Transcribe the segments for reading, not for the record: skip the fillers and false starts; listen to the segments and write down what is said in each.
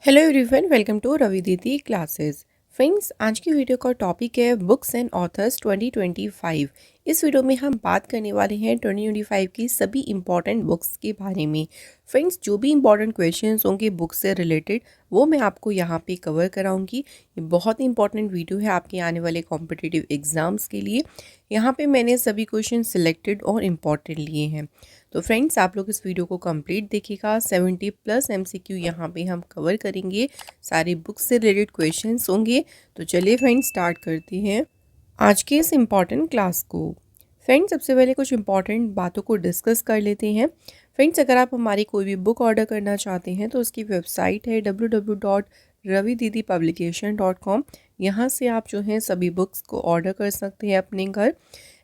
Hello everyone, welcome to Ravi Didi classes. Friends, आज की video का टॉपिक है बुक्स एंड ऑथर्स 2025। इस वीडियो में हम बात करने वाले हैं 2025 की सभी इंपॉर्टेंट बुक्स के बारे में। फ्रेंड्स, जो भी इंपॉर्टेंट क्वेश्चंस होंगे बुक्स से रिलेटेड वो मैं आपको यहाँ पे कवर कराऊंगी। ये बहुत ही इंपॉर्टेंट वीडियो है आपके आने वाले कॉम्पिटिटिव एग्जाम्स के लिए। यहाँ पे मैंने सभी क्वेश्चन सिलेक्टेड और इम्पॉर्टेंट लिए हैं। तो फ्रेंड्स, आप लोग इस वीडियो को कंप्लीट देखिएगा। 70+ MCQ यहाँ पे हम कवर करेंगे। सारी बुक्स से रिलेटेड क्वेश्चंस होंगे। तो चलिए फ्रेंड्स, स्टार्ट करते हैं आज के इस इम्पॉर्टेंट क्लास को। फ्रेंड्स, सबसे पहले कुछ इंपॉर्टेंट बातों को डिस्कस कर लेते हैं। फ्रेंड्स, अगर आप हमारी कोई भी बुक ऑर्डर करना चाहते हैं तो उसकी वेबसाइट है www.ravididipublication.com। यहाँ से आप जो है सभी बुक्स को ऑर्डर कर सकते हैं अपने घर।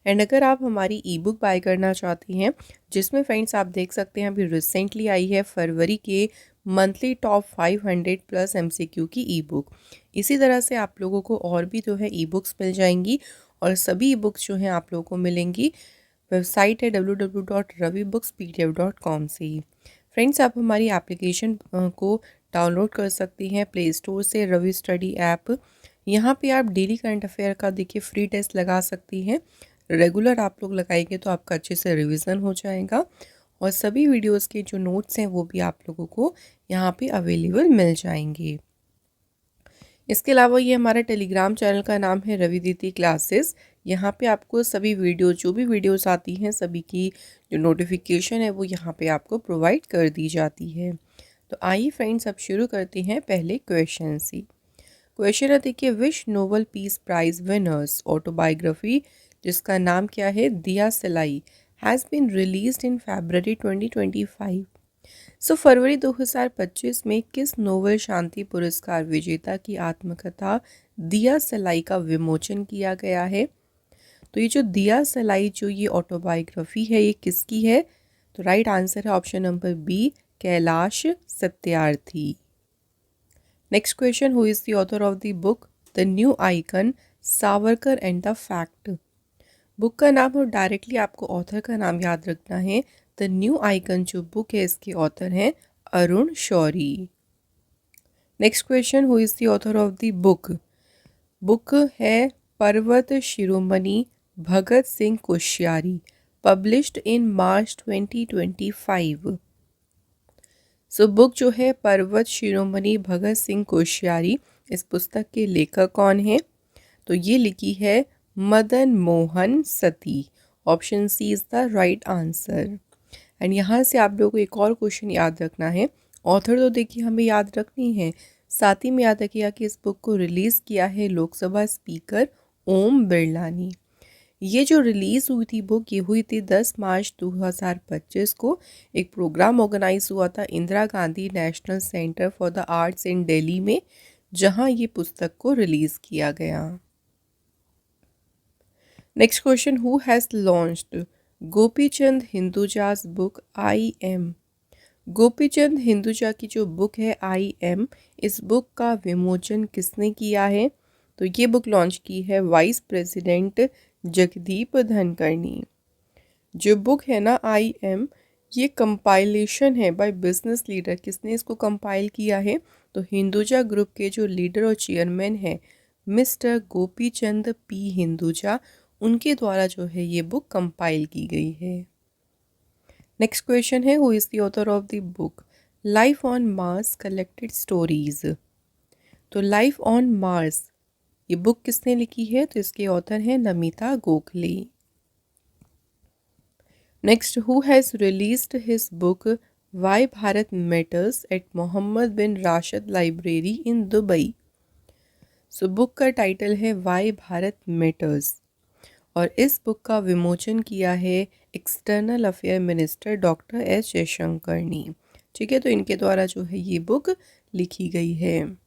एंड अगर आप हमारी ई बुक बाय करना चाहती हैं, जिसमें फ्रेंड्स आप देख सकते हैं अभी रिसेंटली आई है फरवरी के मंथली टॉप 500+ MCQ की ई बुक। इसी तरह से आप लोगों को और भी जो है ई बुक्स मिल जाएंगी और सभी ई बुक्स जो हैं आप लोगों को मिलेंगी। वेबसाइट है www.ravibooks.pdf.com से ही। फ्रेंड्स, आप हमारी एप्लीकेशन को डाउनलोड कर सकती हैं प्ले स्टोर से, रवि स्टडी ऐप। यहाँ पे आप डेली करंट अफेयर का देखिए फ्री टेस्ट लगा सकती हैं। रेगुलर आप लोग लगाएंगे तो आपका अच्छे से रिवीजन हो जाएगा और सभी वीडियोस के जो नोट्स हैं वो भी आप लोगों को यहाँ पे अवेलेबल मिल जाएंगे। इसके अलावा ये हमारा टेलीग्राम चैनल का नाम है रवि दीदी क्लासेस। यहाँ पे आपको सभी वीडियो जो भी वीडियोस आती हैं सभी की जो नोटिफिकेशन है वो यहाँ पे आपको प्रोवाइड कर दी जाती है। तो आइए फ्रेंड्स, अब शुरू करते हैं पहले क्वेश्चन से। क्वेश्चन है देखिए, विश्व Nobel peace prize winners autobiography, जिसका नाम क्या है, Diya Salai, has been released in February 2025। So फरवरी 2025 में किस नोबेल शांति पुरस्कार विजेता की आत्मकथा दिया सलाई का विमोचन किया गया है? तो ये जो दिया सलाई जो ये ऑटोबायोग्राफी है ये किसकी है? तो राइट आंसर है option number B, Kailash Satyarthi. Next question, who is the author of the book the new icon, Savarkar and the fact? Book का नाम और डायरेक्टली आपको ऑथर का नाम याद रखना है। द न्यू आइकन जो बुक है इसके ऑथर हैं Arun Shourie. Next question, who is the author of the book? Book है Parvat Shiromani Bhagat Singh Koshyari, published in March 2025। So book जो है पर्वत शिरोमणि भगत सिंह कोश्यारी, इस पुस्तक के लेखक कौन है? तो ये लिखी है Madan Mohan Sati. Option C is the right answer. And यहाँ से आप लोगों को एक और क्वेश्चन याद रखना है। ऑथर तो देखिए हमें याद रखनी है, साथ ही में याद रखिएगा कि इस बुक को रिलीज़ किया है लोकसभा स्पीकर ओम बिरला ने। ये जो रिलीज़ हुई थी बुक, ये हुई थी 10 मार्च 2025 को। एक प्रोग्राम ऑर्गेनाइज हुआ था Indira Gandhi National Centre for the Arts in Delhi में, जहां ये पुस्तक को रिलीज़ किया गया। Next question, who has launched Gopichand Hinduja's book I am? Gopichand Hinduja की जो बुक है आई एम, इस बुक का विमोचन किसने किया है? तो ये बुक लॉन्च की है वाइस प्रेसिडेंट जगदीप धनकरनी। जो बुक है ना आई एम, ये कंपाइलेशन है बाय बिजनेस लीडर। किसने इसको कंपाइल किया है? तो हिंदुजा ग्रुप के जो लीडर और चेयरमैन है मिस्टर गोपीचंद पी हिंदुजा, उनके द्वारा जो है ये बुक कंपाइल की गई है। नेक्स्ट क्वेश्चन है, who is the author of the book life on Mars collected stories? तो लाइफ ऑन मार्स ये बुक किसने लिखी है? तो इसके ऑथर हैं Namita Gokhale. Next, who has released his book why Bharat matters at Mohammed bin Rashid library in Dubai? So book का title है वाई भारत मैटर्स और इस बुक का विमोचन किया है external affair minister doctor S Jaishankar ने। ठीक है, तो इनके द्वारा जो है ये बुक लिखी गई है।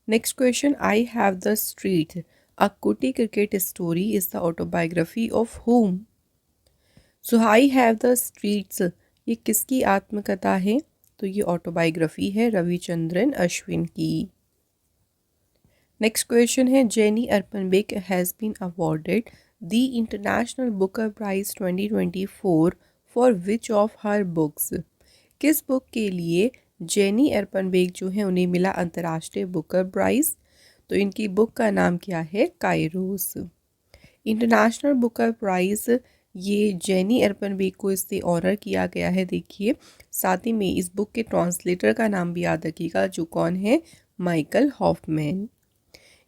Next question, I have the street a Kutti cricket story is the autobiography of whom? So I have the streets ये किसकी आत्मकथा है? तो ये ऑटोबायोग्राफी है रविचंद्रन अश्विन की। नेक्स्ट क्वेश्चन है, Jenny Erpenbeck has been awarded the international Booker prize 2024 for which of her books? किस बुक के लिए जेनी एरपनबेक जो है उन्हें मिला अंतर्राष्ट्रीय बुकर प्राइज़। तो इनकी बुक का नाम क्या है? काइरोस। इंटरनेशनल बुकर प्राइज़ ये जेनी एरपनबेक को इससे ऑनर किया गया है। देखिए साथ ही में इस बुक के ट्रांसलेटर का नाम भी याद रखिएगा, जो कौन है? Michael Hoffmann.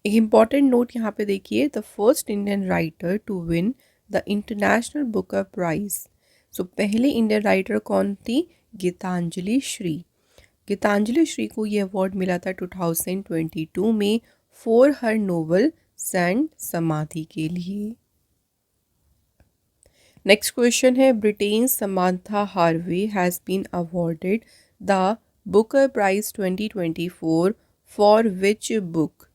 एक इम्पॉर्टेंट नोट यहाँ पे देखिए, the first Indian writer to win the international Booker Prize. So पहले इंडियन राइटर कौन थी? गीतांजलि श्री। गीतांजलि श्री को ये अवार्ड मिला था 2022 में for her novel sand Samadhi के लिए। नेक्स्ट क्वेश्चन है, Britain Samantha Harvey has been awarded the Booker prize 2024 for which book?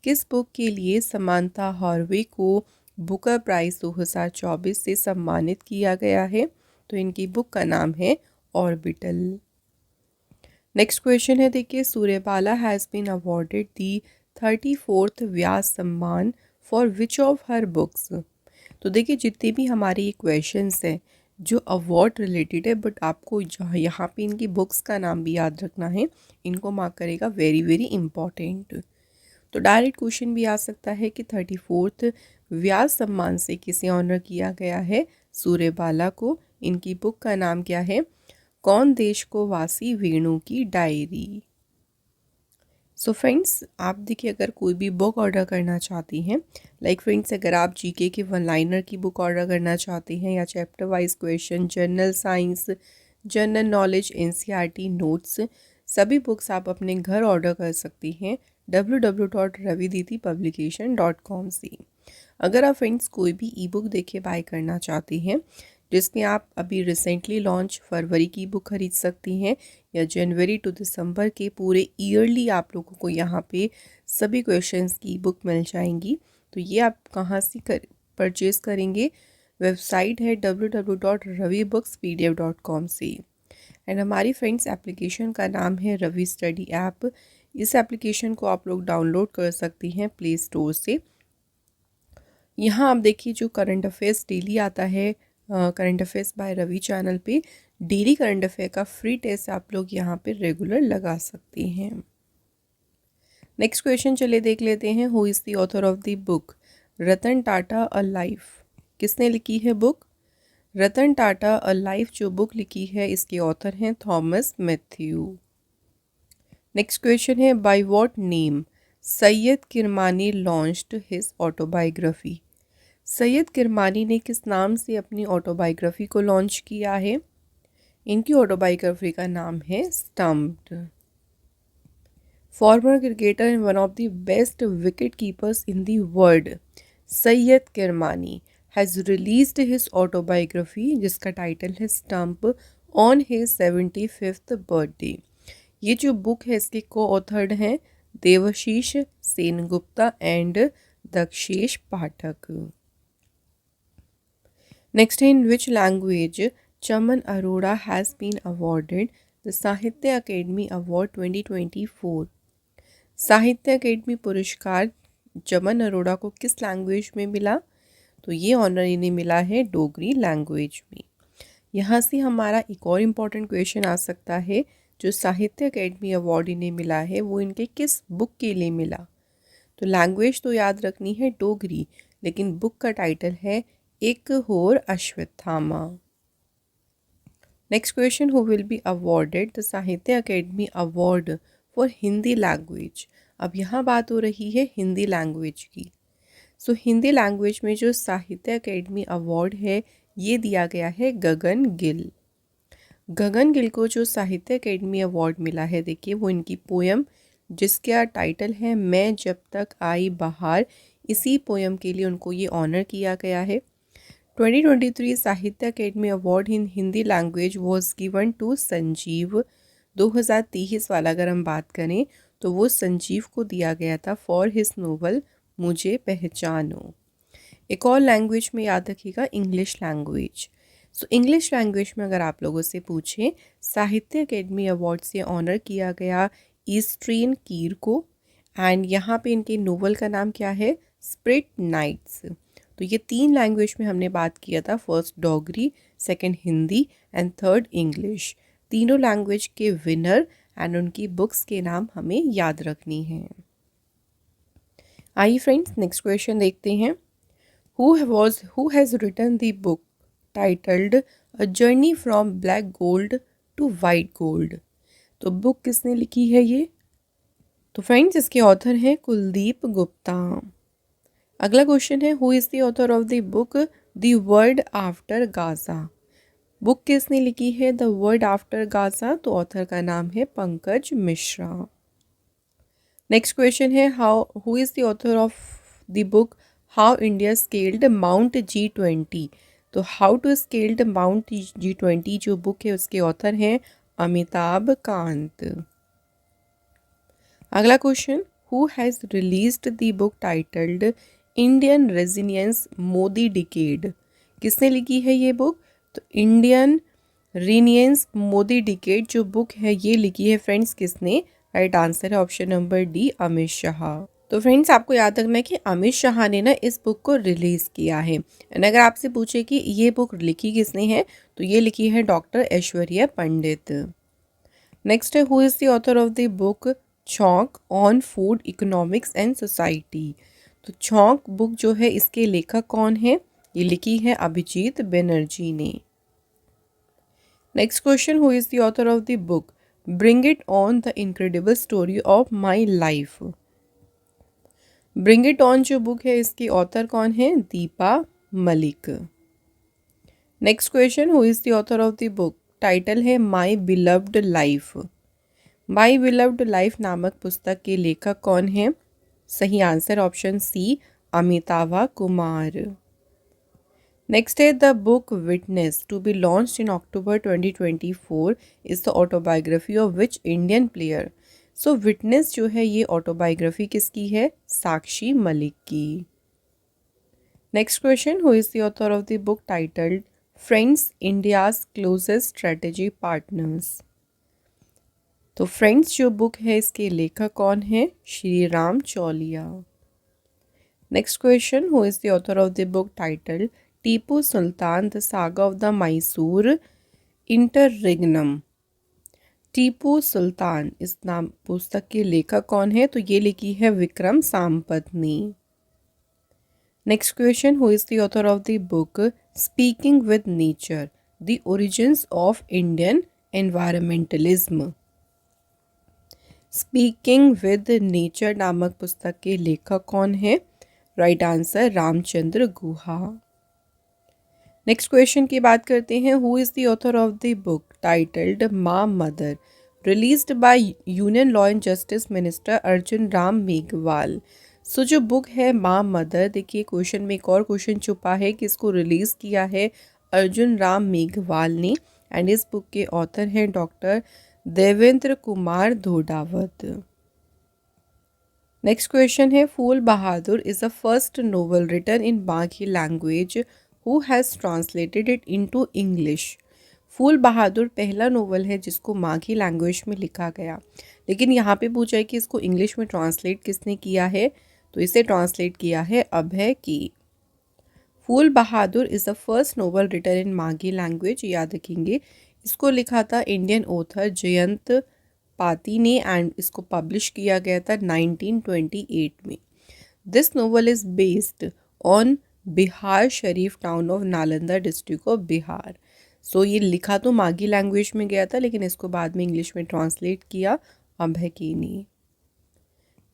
किस बुक के लिए समांथा हार्वे को बुकर प्राइज 2024 से सम्मानित किया गया है? तो इनकी बुक का नाम है ऑर्बिटल। नेक्स्ट क्वेश्चन है, देखिए Suryabala has been awarded the 34th Vyas Samman for which of her books? तो देखिए जितने भी हमारे ये क्वेश्चंस हैं जो अवार्ड रिलेटेड है, बट आपको यहाँ पे इनकी बुक्स का नाम भी याद रखना है, इनको मार्क करेगा वेरी वेरी इंपॉर्टेंट। तो डायरेक्ट क्वेश्चन भी आ सकता है कि 34th व्यास सम्मान से किसे ऑनर किया गया है? सूर्यबाला को। इनकी बुक का नाम क्या है? कौन देश को वासी वेणु की डायरी। सो फ्रेंड्स, आप देखिए अगर कोई भी बुक ऑर्डर करना चाहती हैं, लाइक फ्रेंड्स अगर आप जीके के वन लाइनर की बुक ऑर्डर करना चाहती हैं या chapter wise question, general science, general knowledge, NCERT notes, सभी बुक्स आप अपने घर ऑर्डर कर सकती हैं www.raviditipublication.com से। अगर आप फ्रेंड्स कोई भी ई बुक देखिए बाय करना चाहती हैं जिसमें आप अभी रिसेंटली लॉन्च फरवरी की बुक खरीद सकती हैं या जनवरी टू दिसंबर के पूरे ईयरली आप लोगों को यहाँ पे सभी क्वेश्चंस की बुक मिल जाएंगी। तो ये आप कहाँ से परचेज़ करेंगे? वेबसाइट है www.ravibooks.pdf.com से। एंड हमारी फ्रेंड्स एप्लीकेशन का नाम है रवि स्टडी ऐप। इस एप्लीकेशन को आप लोग डाउनलोड कर सकती हैं प्ले स्टोर से। यहाँ आप देखिए जो करंट अफेयर्स डेली आता है current affairs by Ravi channel पे, डेली करंट अफेयर का फ्री टेस्ट आप लोग यहाँ पे रेगुलर लगा सकते हैं। नेक्स्ट क्वेश्चन चलिए देख लेते हैं, who is the author of the book Ratan Tata a life? किसने लिखी है book? Ratan Tata a life जो बुक लिखी है इसके ऑथर हैं थॉमस मैथ्यू। नेक्स्ट क्वेश्चन है, by what name Syed Kirmani launched his autobiography? Syed Kirmani ने किस नाम से अपनी ऑटोबायोग्राफी को लॉन्च किया है? इनकी ऑटोबायोग्राफी का नाम है stumped. Former cricketer and one of the best wicket keepers in the world Syed Kirmani has released his autobiography जिसका टाइटल है stump on his 75th birthday. ये जो बुक है इसके को ऑथर्ड हैं Debashish Sengupta and Dakshesh Pathak. Next in which language Chaman Arora has been awarded the Sahitya academy award 2024? Sahitya academy पुरस्कार चमन अरोड़ा को किस लैंग्वेज में मिला? तो ये ऑनर इन्हें मिला है डोगरी लैंग्वेज में। यहाँ से हमारा एक और इम्पॉर्टेंट क्वेश्चन आ सकता है, जो साहित्य अकेडमी अवार्ड इन्हें मिला है वो इनके किस बुक के लिए मिला? तो लैंग्वेज तो याद रखनी है डोगरी, लेकिन बुक का टाइटल है एक होर Ashwatthama. Next question, who will be awarded the Sahitya academy Award for Hindi language? अब यहाँ बात हो रही है हिंदी लैंग्वेज की। सो हिंदी लैंग्वेज में जो साहित्य अकेडमी अवार्ड है ये दिया गया है गगन गिल। गगन गिल को जो साहित्य अकेडमी अवार्ड मिला है, देखिए वो इनकी पोयम जिसका टाइटल है मैं जब तक आई बहार, इसी पोयम के लिए उनको ये ऑनर किया गया है। 2023 Sahitya academy award in Hindi language was given to Sanjeev. 2023 वाला अगर हम बात करें तो वो संजीव को दिया गया था फॉर हिज नोवेल मुझे पहचानो। एक और लैंग्वेज में याद रखिएगा English language. So English language में अगर आप लोगों से पूछें साहित्य अकेडमी अवार्ड से ऑनर किया गया ईस्ट्रियन कीर को, एंड यहाँ पे इनके नोवेल का नाम क्या है? Spirit nights. तो ये 3 लैंग्वेज में हमने बात किया था, first Dogri, second Hindi and third English. तीनों लैंग्वेज के विनर एंड उनकी बुक्स के नाम हमें याद रखनी है। आइए फ्रेंड्स नेक्स्ट क्वेश्चन देखते हैं। Who has written the book titled a journey from black gold to white gold. तो बुक किसने लिखी है ये? तो फ्रेंड्स इसके ऑथर हैं कुलदीप गुप्ता। अगला क्वेश्चन है who is the author of the book the world after Gaza. Book किसने लिखी है द वर्ल्ड आफ्टर गाजा? तो ऑथर का नाम है पंकज मिश्रा। नेक्स्ट क्वेश्चन है who is the author of the book how India scaled mount G20। तो how to scaled mount G20 जो बुक है उसके ऑथर हैं अमिताभ कांत। अगला question who has released the book titled Indian resilience Modi decade. किसने लिखी है ये बुक? तो इंडियन रीनियंस मोदी डिकेड जो बुक है ये लिखी है फ्रेंड्स किसने? राइट आंसर है option number D Amit Shah. तो फ्रेंड्स आपको याद रखना है कि अमित शाह ने ना इस बुक को रिलीज़ किया है। एंड अगर आपसे पूछे कि ये बुक लिखी किसने है तो ये लिखी है डॉक्टर ऐश्वर्या पंडित। नेक्स्ट है who is the author of the book Chhaunk on food economics and society. तो छौंक बुक जो है इसके लेखक कौन है? ये लिखी है अभिजीत बनर्जी ने। Next question who is the author of the book bring it on the incredible story of my life. Bring it on जो बुक है इसकी ऑथर कौन है? Deepa Malik. Next question who is the author of the book title है my beloved life. My beloved life नामक पुस्तक के लेखक कौन है? सही answer option C Amitabha Kumar. Next है the book witness to B launched in October 2024 is the autobiography of which Indian player. So witness जो है ये ऑटोबायोग्राफी किसकी है? साक्षी मलिक की। Next question who is the author of the book titled friends India's closest strategy partners. तो friends जो book है इसके लेखक कौन है? Shri Ram Chaulia. Next question who is the author of the book titled Tipu Sultan the saga of the Mysore interregnum. Tipu Sultan इस नाम पुस्तक के लेखक कौन है? तो ये लिखी है विक्रम सामपत्नी। Next question who is the author of the book speaking with nature the origins of Indian environmentalism. Speaking with nature नामक पुस्तक के लेखक कौन है? Right answer Ramachandra Guha. Next question की बात करते हैं who is the author of the book titled Maa mother released by union law and justice minister Arjun Ram Meghwal. So जो बुक है माँ मदर, देखिए क्वेश्चन में एक और क्वेश्चन छुपा है कि इसको रिलीज़ किया है अर्जुन राम मेघवाल ने एंड इस बुक के ऑथर हैं doctor Devendra Kumar Dhodawat. Next question है Phool Bahadur is the first novel written in Magahi language who has translated it into English. Phool Bahadur पहला नोवेल है जिसको माघी लैंग्वेज में लिखा गया, लेकिन यहाँ पे पूछा है कि इसको इंग्लिश में ट्रांसलेट किसने किया है, तो इसे ट्रांसलेट किया है अभय की। Phool Bahadur is the first novel written in Magahi language, याद रखेंगे इसको लिखा था इंडियन ऑथर जयंत पाती ने एंड इसको पब्लिश किया गया था 1928 में। This novel is based on Bihar Sharif town of Nalanda district of Bihar. So ये लिखा तो माघी लैंग्वेज में गया था लेकिन इसको बाद में इंग्लिश में ट्रांसलेट किया अभय की ने।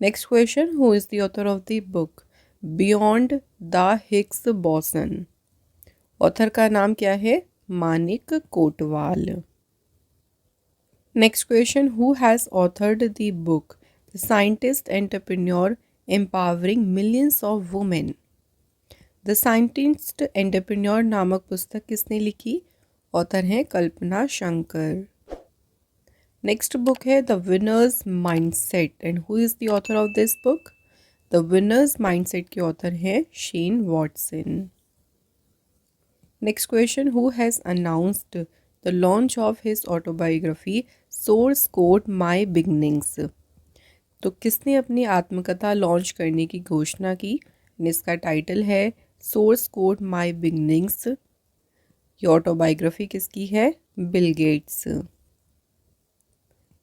Next question who is the author of the book beyond the Higgs boson. Author का नाम क्या है? Manik Kotwal. Next question who has authored the book the scientist entrepreneur empowering millions of women. The scientist entrepreneur नामक पुस्तक किसने लिखी? Author हैं कल्पना Shankar. Next book है the winners mindset and who is the author of this book? The winners mindset के author हैं Shane Watson. Next question who has announced the launch of his autobiography source code my beginnings. तो किसने अपनी आत्मकथा launch करने की घोषणा की? इसका टाइटल है सोर्स कोड माई बिगनिंग्स। ये ऑटोबायोग्राफी किसकी है? Bill Gates.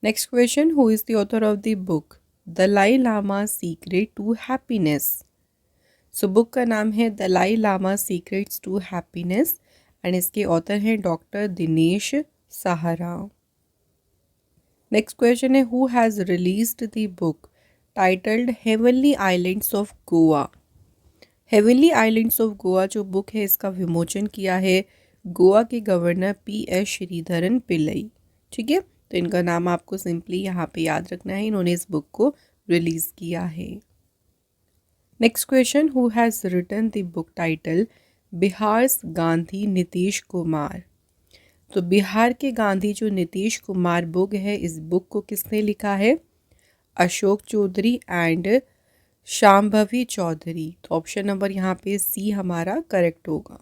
Next question, who is the author of the book Dalai Lama secret to happiness? So book का नाम है Dalai Lama secrets to happiness and इसके ऑथर हैं doctor Dinesh Sahara. Next question है, who has released the book titled heavenly islands of Goa? Heavenly islands of Goa जो book है इसका विमोचन किया है गोवा के गवर्नर P.S. श्रीधरन पिल्लई। ठीक है, तो इनका नाम आपको सिंपली यहाँ पे याद रखना है, इन्होंने इस बुक को रिलीज किया है। Next question, who has written the book title Bihar's Gandhi Nitish Kumar? तो बिहार के गांधी जो नीतीश कुमार बुक है, इस बुक को किसने लिखा है? अशोक चौधरी एंड शांभवी चौधरी। तो ऑप्शन नंबर यहाँ पे सी हमारा करेक्ट होगा।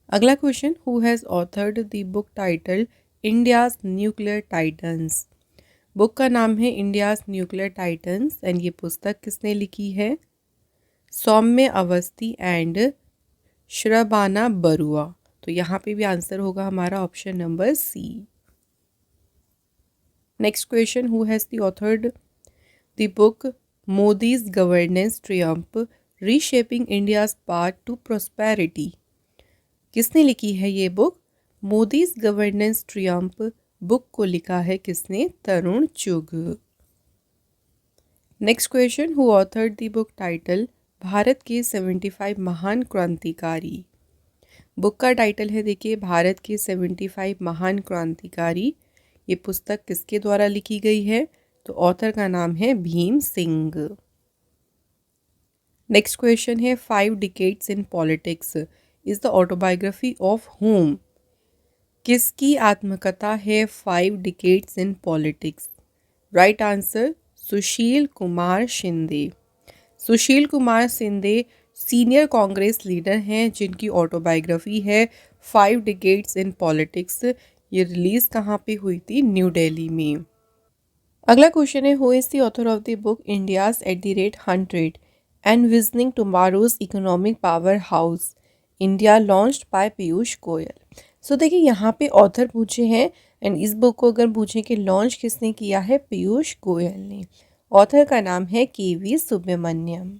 अगला question, who has authored the book title India's nuclear titans? Book का नाम है इंडियाज न्यूक्लियर टाइटन्स एंड ये पुस्तक किसने लिखी है? सौम्य अवस्थी एंड श्रबाना बरुआ। तो यहाँ पे भी आंसर होगा हमारा option number C. Next question, who has the authored the book Modi's governance triumph reshaping India's path to prosperity? किसने लिखी है ये book? Modi's governance triumph book को लिखा है किसने? Tarun Chugh. Next question, who authored the book title Bharat के 75 महान क्रांतिकारी? बुक का टाइटल है देखिए भारत के 75 महान क्रांतिकारी। ये पुस्तक किसके द्वारा लिखी गई है? तो ऑथर का नाम है भीम सिंह। नेक्स्ट क्वेश्चन है, 5 decades in politics is the autobiography of home? किसकी आत्मकथा है 5 decades in politics? Right answer Sushil Kumar Shinde. Sushil Kumar Shinde senior Congress leader हैं जिनकी ऑटोबायोग्राफी है 5 डिकेड्स इन पॉलिटिक्स। ये रिलीज कहाँ पे हुई थी? न्यू दिल्ली में। अगला क्वेश्चन है, who is the author of the book India's @100 envisioning tomorrow's economic power house India launched by Piyush Goyal? So देखिए यहाँ पे ऑथर पूछे हैं एंड इस बुक को अगर पूछें कि लॉन्च किसने किया है? पीयूष गोयल ने। ऑथर का नाम है KV Subramanyam.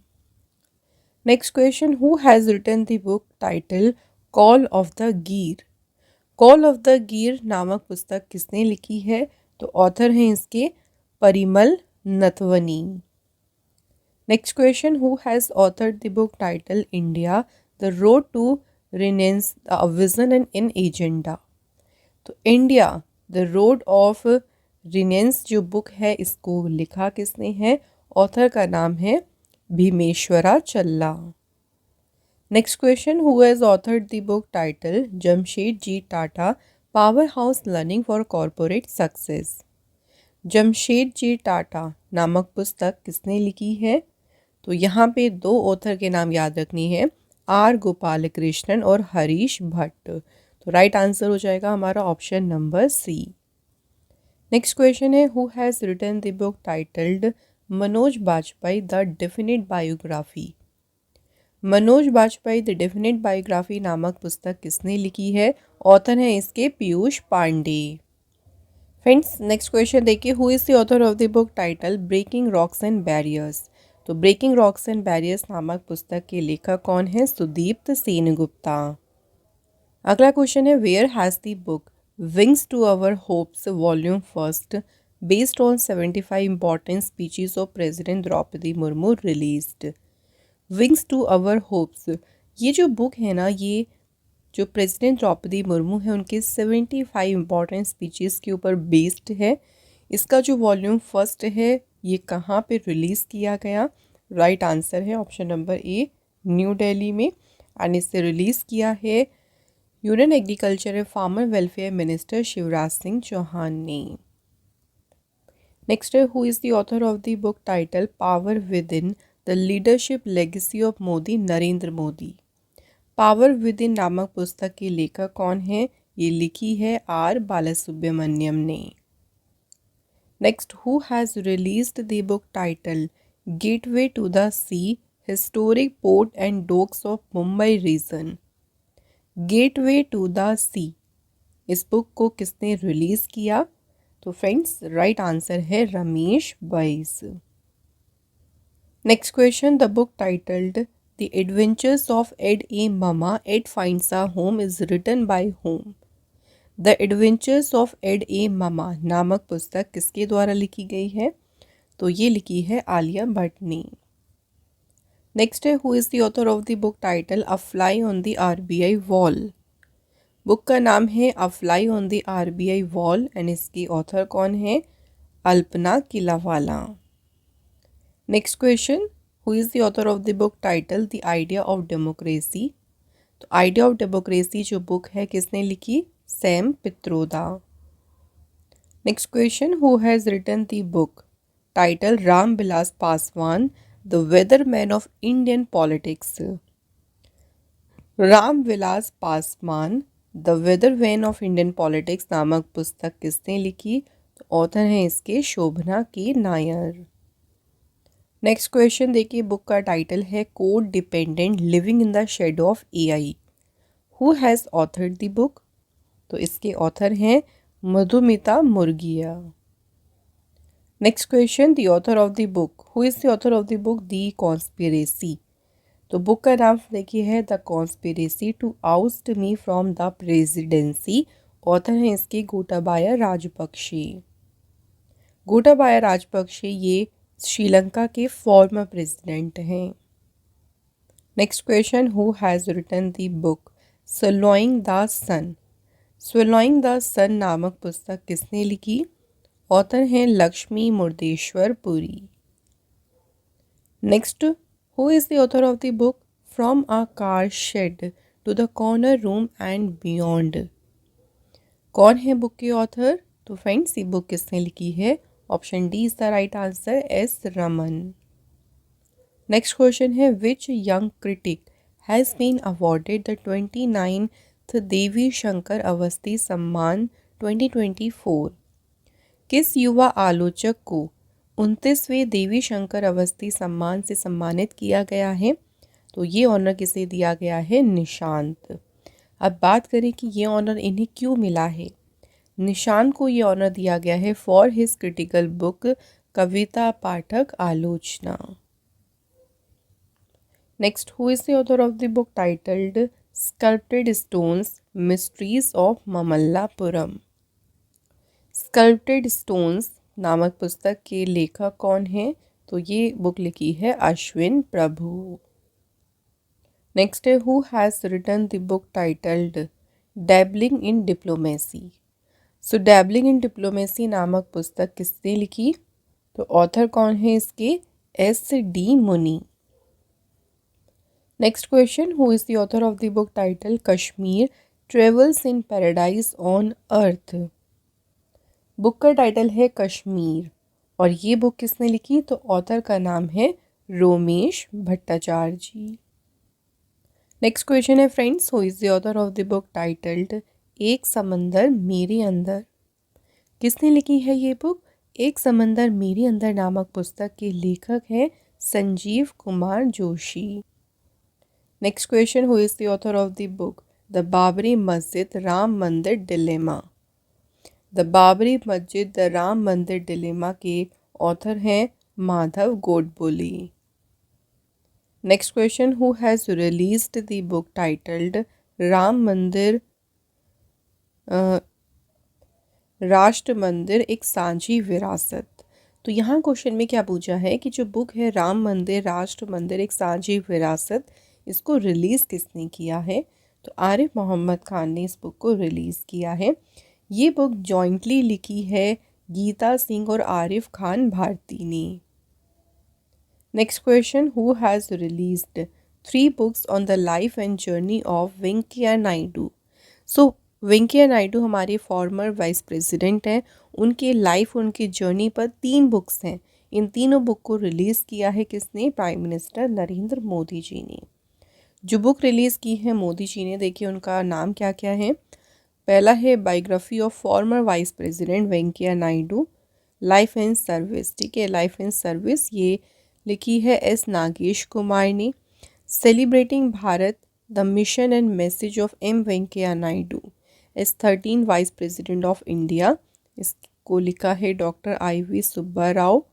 Next question, who has written the book title call of the Gir? Call of the Gir नामक पुस्तक किसने लिखी है? तो ऑथर हैं इसके Parimal Nathwani. Next question, who has authored the book title India the road to renaissance the vision and in agenda? तो India the road of renaissance जो बुक है इसको लिखा किसने है? ऑथर का नाम है Bhimeshwara Challa. Next question, who has authored the book title Jamshedji Tata power house learning for corporate success? Jamshedji Tata नामक पुस्तक किसने लिखी है? तो यहाँ पे 2 ऑथर के नाम याद रखनी है, R गोपालकृष्णन और हरीश भट्ट। तो राइट आंसर हो जाएगा हमारा option number C. Next question है, who has written the book titled Manoj Bajpayee the definite biography? Manoj Bajpayee the definite biography नामक पुस्तक किसने लिखी है? ऑथर हैं इसके Piyush Pandey. Friends next question देखिए, who is the author of the book title breaking rocks and barriers? तो ब्रेकिंग रॉक्स एंड बैरियर्स नामक पुस्तक के लेखक कौन है? सुदीप्त सेनगुप्ता। अगला क्वेश्चन है, where has the book wings to our hopes volume first based on 75 important speeches of president Droupadi Murmu released? Wings to our hopes ये जो बुक है ना, ये जो प्रेसिडेंट द्रौपदी मुर्मू है उनके 75 इंपॉर्टेंट स्पीचेस के ऊपर बेस्ड है। इसका जो वॉल्यूम फर्स्ट है ये कहाँ पे रिलीज़ किया गया? राइट आंसर है option number A, New Delhi में। एंड इसे रिलीज़ किया है union agriculture and farmer welfare minister Shivraj Singh Chouhan ने। नेक्स्ट है, who is the author of the book title power with in the leadership legacy of Modi Narendra Modi? Power with in नामक पुस्तक के लेखक कौन है? ये लिखी है R बालासुब्रमण्यम ने। Next, who has released the book title gateway to the sea historic port and docks of Mumbai region? Gateway to the sea इस बुक को किसने रिलीज़ किया? तो फ्रेंड्स राइट आंसर है Ramesh Bais. Next question, the book titled the adventures of Ed a mama Ed finds a home is written by home. The adventures of Ed a mama नामक पुस्तक किसके द्वारा लिखी गई है? तो ये लिखी है आलिया भट्ट ने। नेक्स्ट है, who is the author of the book title a fly on the RBI wall. Book का नाम है a fly on the RBI wall and इसकी ऑथर कौन है? Alpana Kilawala. Next question, who is the author of the book title the idea of democracy. तो idea of democracy जो book है किसने लिखी? Sam Pitroda. Next question, who has written the book title Ram Vilas Paswan the weatherman of Indian politics. Ram Vilas Paswan the weatherman of Indian politics नामक पुस्तक किसने लिखी? तो ऑथर हैं इसके Shobhana K Nair. Next question देखिए, बुक का टाइटल है code dependent living in the shadow of AI. Who has authored the book? तो इसके ऑथर हैं Madhumita Murgia. Next question, the author of the book, who is the author of the book the conspiracy. तो book का नाम देखिए है the conspiracy to oust me from the presidency. Author हैं इसके गोटाबाया राजपक्षे। गोटाबाया राजपक्षे ये श्रीलंका के फॉर्मर प्रेसिडेंट हैं। Next question, who has written the book swallowing the sun. Swallowing the sun नामक पुस्तक किसने लिखी? ऑथर हैं Lakshmi Murdeshwar Puri. Next, who is the author of the book from a car shed to the corner room and beyond. कौन है book के author? तो friends ये बुक किसने लिखी है? Option D is the right answer, S Raman. Next question है, which young critic has been awarded the 29th Devi Shankar Awasthi Samman 2024। किस युवा आलोचक को 29वें देवी शंकर अवस्थी सम्मान से सम्मानित किया गया है? तो ये ऑनर किसे दिया गया है? निशांत। अब बात करें कि ये ऑनर इन्हें क्यों मिला है। निशांत को ये ऑनर दिया गया है फॉर हिज क्रिटिकल बुक कविता पाठक आलोचना। Next, who is the author of the book titled sculpted stones mysteries of Mamallapuram. Sculpted stones नामक पुस्तक के लेखक कौन हैं? तो ये बुक लिखी है अश्विन प्रभु। नेक्स्ट है, who has written the book titled dabbling in diplomacy. So dabbling in diplomacy नामक पुस्तक किसने लिखी? तो ऑथर कौन है इसके? S D Muni. Next question, who is the author of the book title Kashmir travels in paradise on earth. Book का title है कश्मीर और ये बुक किसने लिखी? तो ऑथर का नाम है रोमेश भट्टाचार्य जी। नेक्स्ट क्वेश्चन है friends, who is the author of the book titled एक समंदर मेरे अंदर। किसने लिखी है ये बुक? एक समंदर मेरे अंदर नामक पुस्तक के लेखक हैं Sanjeev Kumar Joshi. Next question, who is the author of the book the Babri मस्जिद राम मंदिर डिलेमा। द बाबरी मस्जिद द राम मंदिर डिलेमा के ऑथर हैं Madhav Godbole. Next question, who has released the book titled Ram मंदिर राष्ट्र मंदिर एक सांझी विरासत। तो यहाँ क्वेश्चन में क्या पूछा है कि जो बुक है राम मंदिर राष्ट्र मंदिर एक सांझी विरासत, इसको रिलीज़ किसने किया है? तो आरिफ मोहम्मद खान ने इस बुक को रिलीज़ किया है। ये बुक जॉइंटली लिखी है गीता सिंह और आरिफ खान भारती ने। Next question, who has released 3 books on the life and journey of Venkaiah Naidu. So Venkaiah Naidu हमारे फॉर्मर वाइस प्रेसिडेंट हैं, उनके लाइफ उनकी जर्नी पर 3 बुक्स हैं। इन तीनों बुक को रिलीज़ किया है किसने? प्राइम मिनिस्टर नरेंद्र मोदी जी ने। जो बुक रिलीज़ की है मोदी जी ने, देखिए उनका नाम क्या क्या है। पहला है biography of former vice president Venkaiah Naidu, life and service. ठीक है, लाइफ एंड सर्विस ये लिखी है एस नागेश कुमार ने। Celebrating Bharat the mission and message of M Venkaiah Naidu as 13 vice president of India, इसको को लिखा है डॉक्टर IV सुब्बा राव।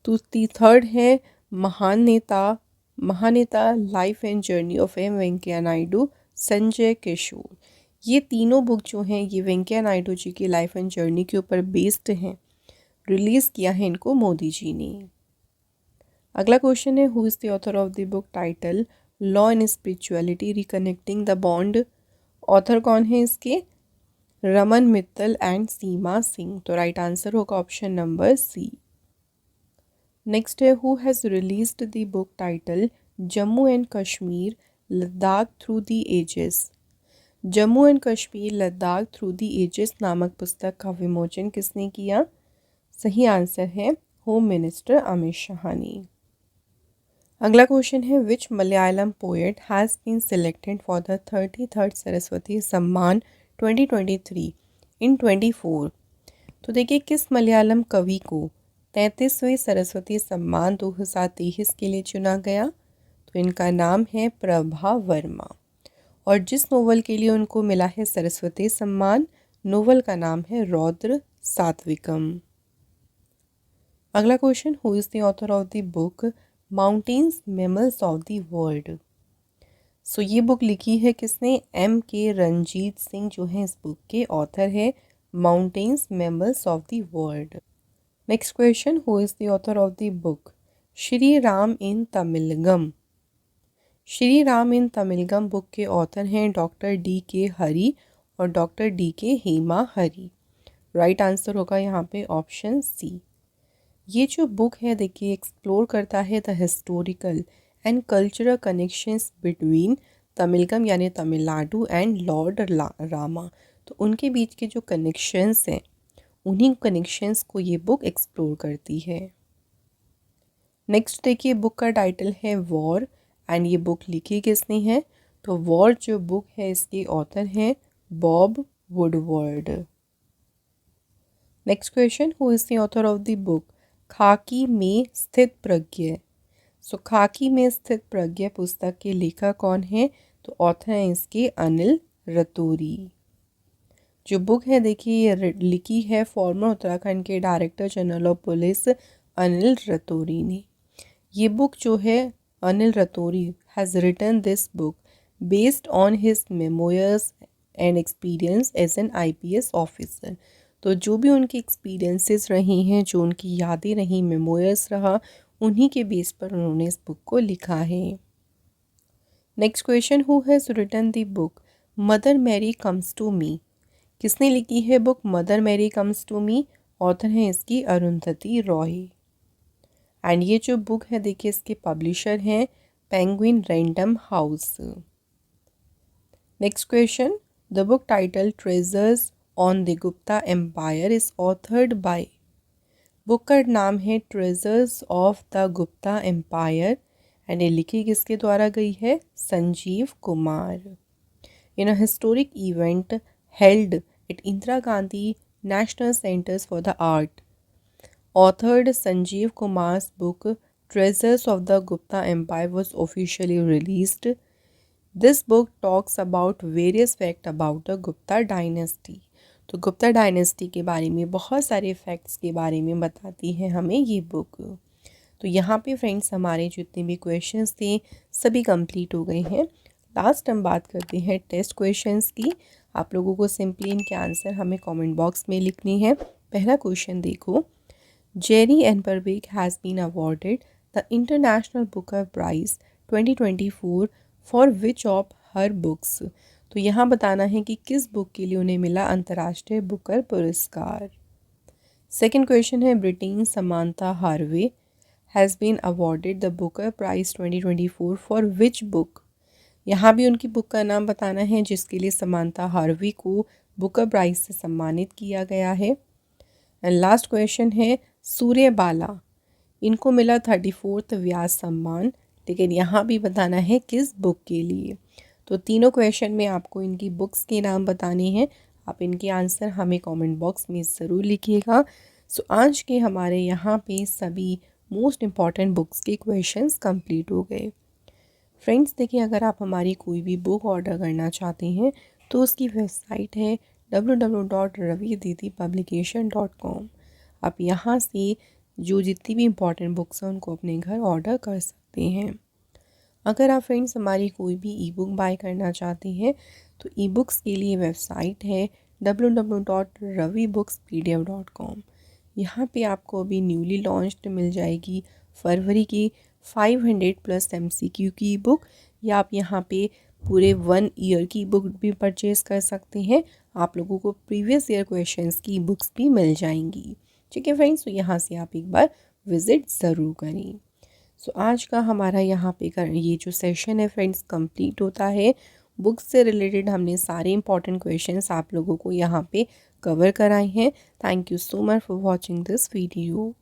तो थर्ड है Mahaneta life and journey of M Venkaiah Naidu, Sanjay Kishore. ये तीनों बुक जो हैं ये वेंकैया नायडू जी की लाइफ एंड जर्नी के ऊपर बेस्ड हैं। रिलीज़ किया है इनको मोदी जी ने। अगला क्वेश्चन है who is the author of the book title law and spirituality reconnecting the bond. Author कौन है इसके? रमन मित्तल एंड सीमा सिंह। तो राइट आंसर होगा ऑप्शन नंबर सी। नेक्स्ट है who has released the book title Jammu and Kashmir Ladakh through the ages. Jammu and Kashmir Ladakh through the ages नामक पुस्तक का विमोचन किसने किया? सही आंसर है होम मिनिस्टर अमित शाह ने। अगला क्वेश्चन है which Malayalam poet has been selected for the 33rd Saraswati Samman 2023 इन 24। तो देखिए किस मलयालम कवि को 33वें सरस्वती सम्मान 2023 के लिए चुना गया? तो इनका नाम है प्रभा वर्मा। और जिस नोवेल के लिए उनको मिला है सरस्वती सम्मान, नोवेल का नाम है रौद्र सात्विकम। अगला question who is the author of the book mountains mammals of the world. So ये बुक लिखी है किसने? MK रंजीत सिंह जो है इस बुक के ऑथर है, mountains mammals of the world. Next question who is the author of the book Shri Ram in Tamilagam. Shri Ram in Tamilagam book के ऑथर हैं डॉक्टर DK हरी और doctor DK Hema Hari. Right answer होगा यहाँ पे ऑप्शन सी। ये जो बुक है देखिए एक्सप्लोर करता है the historical and cultural connections between Tamilagam यानी तमिलनाडु एंड लॉर्ड रामा। तो उनके बीच के जो कनेक्शंस हैं उन्हीं कनेक्शंस को ये बुक एक्सप्लोर करती है। नेक्स्ट देखिए बुक का टाइटल है वॉर एंड ये बुक लिखी किसने है? तो वॉर जो बुक है इसके ऑथर हैं Bob Woodward. Next question who is the author of the book खाकी में स्थित प्रज्ञ। सो खाकी में स्थित प्रज्ञ पुस्तक के लेखक कौन है? तो ऑथर हैं इसके अनिल रतूरी। जो बुक है देखिए ये लिखी है फॉर्मर उत्तराखंड के director general of police Anil Raturi ने। ये बुक जो है Anil Raturi has written this book based on his memoirs and experience as an IPS officer. तो जो भी उनकी एक्सपीरियंसेस रही हैं, जो उनकी यादें रहीं, मेमोयर्स रहा, उन्हीं के बेस पर उन्होंने इस बुक को लिखा है। Next question who has written the book mother Mary comes to me. किसने लिखी है book mother Mary comes to me? Author हैं इसकी अरुंधति रॉय। एंड ये जो बुक है देखिए इसके पब्लिशर हैं Penguin Random House. Next question the book title treasures on the Gupta empire is authored by. Book का नाम है treasures of the Gupta empire and ये लिखी किसके द्वारा गई है? Sanjeev Kumar. In a historic event held at Indira Gandhi National Centers for the Art. Authored Sanjeev Kumar's book Treasures of the Gupta Empire was officially released. This book talks about various facts about the Gupta dynasty. तो Gupta dynasty के बारे में बहुत सारे facts के बारे में बताती है हमें ये बुक। तो यहाँ पे फ्रेंड्स हमारे जितने भी क्वेश्चंस थे सभी कंप्लीट हो गए हैं। लास्ट हम बात करते हैं टेस्ट क्वेश्चंस की। आप लोगों को सिंपली इनके आंसर हमें कमेंट बॉक्स में लिखनी है। पहला क्वेश्चन देखो, जेरी एनबरविक has been awarded the international Booker prize 2024 for which of her books. तो यहाँ बताना है कि किस बुक के लिए उन्हें मिला अंतर्राष्ट्रीय बुकर पुरस्कार। सेकेंड क्वेश्चन है Britain Samantha Harvey has been awarded the Booker prize 2024 for which book. यहाँ भी उनकी बुक का नाम बताना है जिसके लिए समांथा हार्वी को बुकर प्राइज़ से सम्मानित किया गया है। एंड लास्ट क्वेश्चन है सूर्यबाला, इनको मिला 34th व्यास सम्मान, लेकिन यहाँ भी बताना है किस बुक के लिए। तो तीनों क्वेश्चन में आपको इनकी बुक्स के नाम बताने हैं। आप इनके आंसर हमें कमेंट बॉक्स में ज़रूर लिखिएगा। सो आज के हमारे यहाँ पे सभी मोस्ट इम्पॉर्टेंट बुक्स के क्वेश्चंस कंप्लीट हो गए। फ्रेंड्स देखिए अगर आप हमारी कोई भी बुक ऑर्डर करना चाहते हैं तो उसकी वेबसाइट है www.ravididipublication.com। आप यहाँ से जो जितनी भी इम्पॉर्टेंट बुक्स हैं उनको अपने घर ऑर्डर कर सकते हैं। अगर आप फ्रेंड्स हमारी कोई भी ई बुक बाय करना चाहते हैं तो ई बुक्स के लिए वेबसाइट है www.ravibooks.pdf.com। यहाँ पे आपको अभी न्यूली लॉन्च्ड मिल जाएगी फरवरी की 500+ MCQ की बुक, या आप यहाँ पे पूरे 1 ईयर की बुक भी परचेज़ कर सकते हैं। आप लोगों को प्रीवियस ईयर क्वेश्चंस की बुक्स भी मिल जाएंगी। ठीक है फ्रेंड्स, तो यहाँ से आप एक बार विज़िट ज़रूर करें। सो आज का हमारा यहाँ पे ये जो सेशन है फ्रेंड्स कंप्लीट होता है। बुक्स से रिलेटेड हमने सारे इंपॉर्टेंट क्वेश्चंस आप लोगों को यहाँ पे कवर कराए हैं। Thank you so much for watching this video.